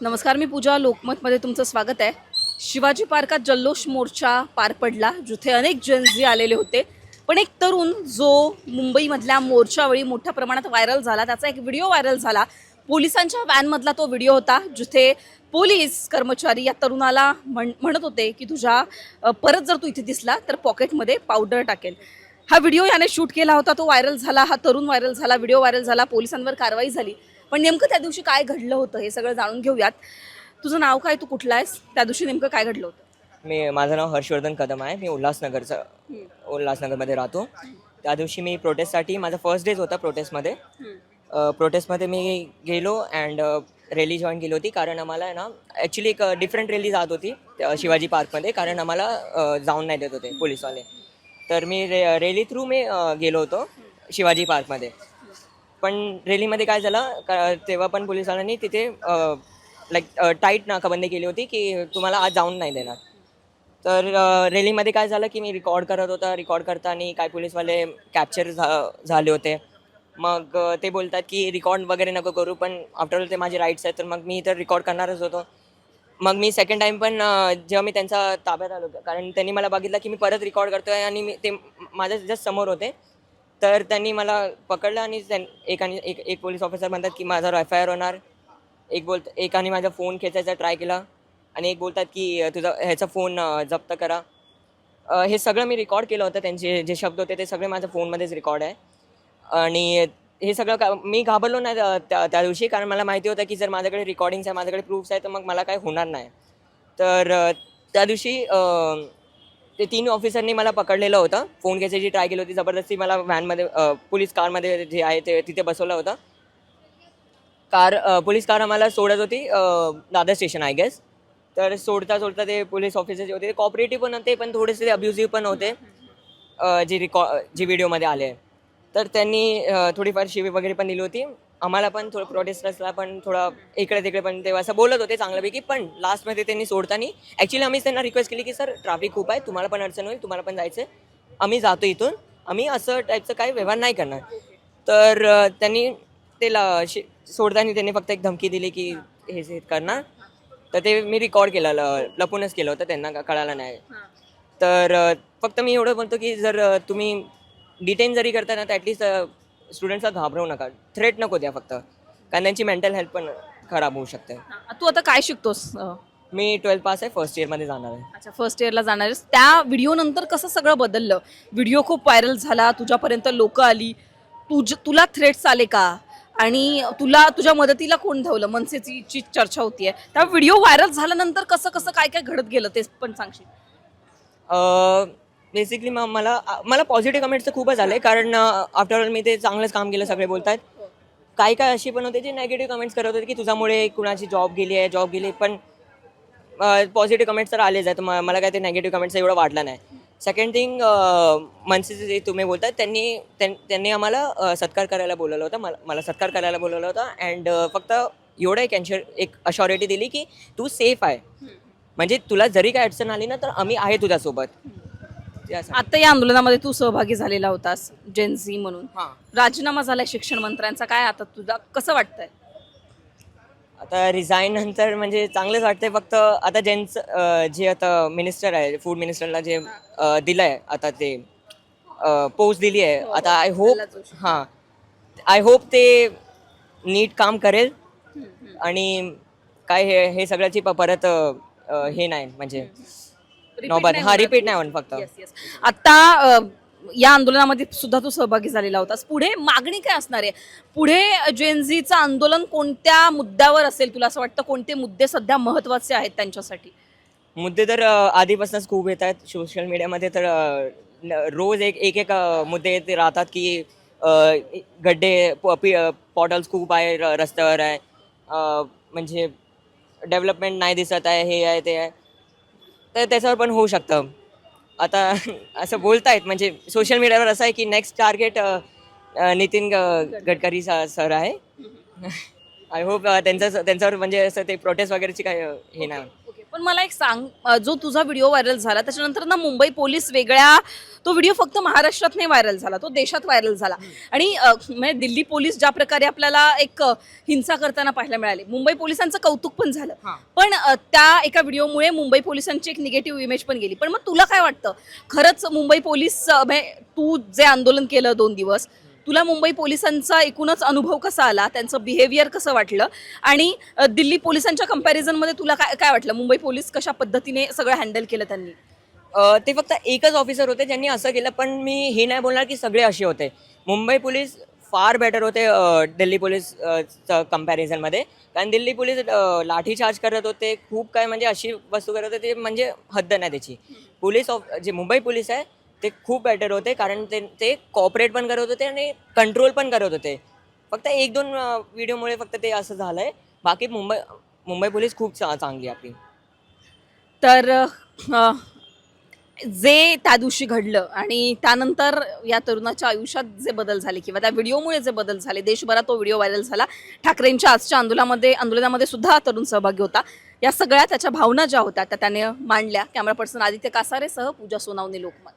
नमस्कार, मी पूजा. लोकमतमध्ये तुमचं स्वागत आहे. शिवाजी पार्कात जल्लोष मोर्चा पार पडला, जिथे अनेक जनजी आलेले होते. पण एक तरुण जो मुंबईमधल्या मोर्चावेळी मोठ्या प्रमाणात व्हायरल झाला, त्याचा एक व्हिडिओ व्हायरल झाला. पोलिसांच्या व्हॅनमधला तो व्हिडिओ होता, जिथे पोलीस कर्मचारी या तरुणाला म्हणत होते की परत जर तू इथे दिसला तर पॉकेटमध्ये पावडर टाकेल. हा व्हिडिओ याने शूट केला होता, तो व्हायरल झाला. हा तरुण व्हायरल झाला, व्हिडिओ व्हायरल झाला, पोलिसांवर कारवाई झाली. पण नेमकं त्या दिवशी काय घडलं होतं हे सगळं जाणून घेऊयात. तुझं नाव काय, तू कुठला आहेस, त्या दिवशी नेमकं काय घडलं होतं? माझं नाव हर्षवर्धन कदम आहे. मी उल्हासनगरमध्ये राहतो. त्या दिवशी मी प्रोटेस्टसाठी माझा फर्स्ट डेज होता प्रोटेस्टमध्ये. प्रोटेस्टमध्ये मी गेलो अँड रॅली जॉईन केली होती. कारण आम्हाला आहे ना ॲक्च्युली एक डिफरंट रॅली जात होती शिवाजी पार्कमध्ये. कारण आम्हाला जाऊन नाही देत होते पोलिसवाले. तर मी रॅली थ्रू गेलो होतो शिवाजी पार्कमध्ये. पण रॅलीमध्ये काय झालं, तेव्हा पण पोलिसांनी तिथे टाईट नाकाबंदी केली होती की तुम्हाला आज जाऊन नाही देणार. तर रॅलीमध्ये काय झालं की मी रेकॉर्ड करत होता. रेकॉर्ड करताना काय पोलीसवाले कॅप्चर झाले होते. मग ते बोलतात की रेकॉर्ड वगैरे नको करू, पण आफ्टरऑल ते माझे राईट्स आहेत. तर मग मी तर रेकॉर्ड करणारच होतो. मग मी सेकंड टाईम पण जेव्हा मी त्यांचा ताब्यात आलो, कारण त्यांनी मला बघितलं की मी परत रेकॉर्ड करतो आहे आणि ते माझ्या जस्ट समोर होते. तर त्यांनी मला पकडलं आणि एक पोलीस ऑफिसर म्हणतात की माझ्यावर FIR होणार. एकाने माझा फोन खेचायचा ट्राय केला आणि एक बोलतात की तुझा ह्याचा फोन जप्त करा. हे सगळं मी रेकॉर्ड केलं होतं. त्यांचे जे शब्द होते ते सगळे माझ्या फोनमध्येच रेकॉर्ड आहे. आणि हे सगळं मी घाबरलो नाही त्या दिवशी, कारण मला माहिती होतं की जर माझ्याकडे रेकॉर्डिंग्स आहे, माझ्याकडे प्रूफ्स आहे, तर मग मला काय होणार नाही. तर त्या दिवशी ते 3 ऑफिसरनी मला पकडलेलं होतं. फोन घ्यायची ट्राय केली होती. जबरदस्ती मला व्हॅनमध्ये पोलीस कारमध्ये जे आहे ते तिथे बसवलं होतं. पोलीस कार आम्हाला सोडत होती दादर स्टेशन आय गेस. तर सोडता ते पोलीस ऑफिसर जे होते ते कॉपरेटिव्ह पण होते, पण थोडेसे अब्युझिव्ह पण होते. जे व्हिडिओमध्ये आले. तर त्यांनी थोडीफार शिवी वगैरे पण दिली होती. आम्हाला पण थोडं प्रोटेस्टर्सला पण थोडं इकडे तिकडे पण ते असं बोलत होते चांगल्यापैकी. पण लास्टमध्ये त्यांनी सोडताना ॲक्च्युली आम्हीच त्यांना रिक्वेस्ट केली की सर ट्रॅफिक खूप आहे, तुम्हाला पण अडचण होईल, तुम्हाला पण जायचं आहे, आम्ही जातो इथून, आम्ही असं टाईपचं काही व्यवहार नाही करणार. तर त्यांनी सोडताना त्यांनी फक्त एक धमकी दिली की हे करणार. तर ते मी रेकॉर्ड केलं, लपूनच केलं होतं, त्यांना कळालं नाही. तर फक्त मी एवढं बोलतो की जर तुम्ही डिटेन जरी करता ना, तर ॲटलिस्ट स्टुडंट्सला घाबरवू नका, थ्रेट नको द्या फक्त, कारण त्यांची मेंटल हेल्थ पण खराब होऊ शकते. तू आता काय शिकतोस? मी 12th पास आहे, फर्स्ट इयरमध्ये जाणार आहे. अच्छा, फर्स्ट इयरला जाणार आहेस. त्या व्हिडिओ नंतर कसं सगळं बदललं? व्हिडिओ खूप व्हायरल झाला, तुझ्यापर्यंत लोक आली, तुला थ्रेट्स आले का? आणि तुझ्या मदतीला कोण धावलं? मनसेची चर्चा होतीये. त्या व्हिडिओ व्हायरल झाल्यानंतर कसं कसं काय काय घडत गेलं ते पण सांगशील? बेसिकली मला पॉझिटिव्ह कमेंट्स तर खूपच आले, कारण आफ्टर ऑल मी ते चांगलंच काम केलं सगळे बोलतात. काही अशी पण होते जे नेगेटिव्ह कमेंट्स करत होते की तुझ्यामुळे कुणाची जॉब गेली. पण पॉझिटिव्ह कमेंट्स तर आलेच आहेत. मला काय ते नेगेटिव्ह कमेंट्स एवढं वाटलं नाही. सेकंड थिंग, मनसेचे जे तुम्ही बोलतात त्यांनी आम्हाला सत्कार करायला बोलवलं होतं. मला सत्कार करायला बोलवलं होतं. अँड फक्त एवढं एक अशॉरिटी दिली की तू सेफ आहे, म्हणजे तुला जरी काय अडचण आली ना, तर आम्ही आहे तुझ्यासोबत. आता या आंदोलनामध्ये तू सहभागी झालेला होतास जेनझी म्हणून. हां. राजीनामा झालाय शिक्षण मंत्र्यांचा, काय आता तुझा कसं वाटतंय? आता रिझाईन नंतर म्हणजे चांगलंच वाटतंय. फक्त आता जे आता मिनिस्टर आहे, फूड मिनिस्टरला जे दिलं आहे आता, ते पोस्ट दिली आहे आता. आय होप ते नीट काम करेल आणि काय हे सगळ्याची परत हे नाही, म्हणजे नौबत रिपीट नाही होणार फक्त. आता या आंदोलनामध्ये सुद्धा तू सहभागी झालेला होतास. पुढे मागणी काय असणार आहे? पुढे जेनझीचं आंदोलन कोणत्या मुद्द्यावर असेल तुला असं वाटतं? कोणते मुद्दे सध्या महत्वाचे आहेत त्यांच्यासाठी? मुद्दे तर आधीपासूनच खूप येत आहेत सोशल मीडियामध्ये. तर रोज एक मुद्दे येते राहतात की गड्डे, पॉटल्स खूप आहे रस्त्यावर आहे, म्हणजे डेव्हलपमेंट नाही दिसत आहे, हे आहे ते आहे. तर त्याच्यावर पण होऊ शकतं. आता असं बोलतायत, म्हणजे सोशल मीडियावर असं आहे की next target Nitin Gadkari sir आहे. आय होप त्यांच्यावर म्हणजे असं ते प्रोटेस्ट वगैरेची काय हे नाही. पण मला एक सांग, जो तुझा व्हिडिओ व्हायरल झाला त्याच्यानंतर ना मुंबई पोलीस वेगळ्या, तो व्हिडिओ फक्त महाराष्ट्रात नाही व्हायरल झाला, तो देशात व्हायरल झाला. आणि म्हणजे दिल्ली पोलीस ज्या प्रकारे आपल्याला एक हिंसा करताना पाहायला मिळाली, मुंबई पोलिसांचं कौतुक पण झालं. पण त्या एका व्हिडिओमुळे मुंबई पोलिसांची एक निगेटिव्ह इमेज पण गेली. पण मग तुला काय वाटतं, खरंच मुंबई पोलीस म्हणजे तू जे आंदोलन केलं 2 दिवस, तुला मुंबई पोलिसांचा एकूणच अनुभव कसा आला, त्यांचं बिहेवियर कसं वाटलं, आणि दिल्ली पोलिसांच्या कंपॅरिझनमध्ये तुला काय काय वाटलं, मुंबई पोलीस कशा पद्धतीने सगळं हँडल केलं त्यांनी? ते फक्त एकच ऑफिसर होते ज्यांनी असं केलं, पण मी हे नाही बोलणार की सगळे असे होते. मुंबई पोलीस फार बेटर होते दिल्ली पोलीस कम्पॅरिझनमध्ये. कारण दिल्ली पोलीस लाठीचार्ज करत होते, खूप काय म्हणजे अशी वस्तू करत होते म्हणजे हद्द नाही त्याची. जे मुंबई पोलीस आहे ते खूप बेटर होते, कारण ते कॉपरेट पण करत होते आणि कंट्रोल पण करत होते. फक्त 1-2 व्हिडिओमुळे फक्त ते असं झालं आहे. बाकी मुंबई पोलीस खूप चांगली आहे आपली. तर जे त्या दिवशी घडलं आणि त्यानंतर या तरुणाच्या आयुष्यात जे बदल झाले किंवा त्या व्हिडिओमुळे जे बदल झाले, देशभरात तो व्हिडिओ व्हायरल झाला. ठाकरेंच्या आजच्या आंदोलनामध्ये सुद्धा तरुण सहभागी होता. या सगळ्या त्याच्या भावना ज्या होत्या त्या त्याने मांडल्या. कॅमेरा पर्सन आदित्य कासारेसह पूजा सोनावणे, लोकमत.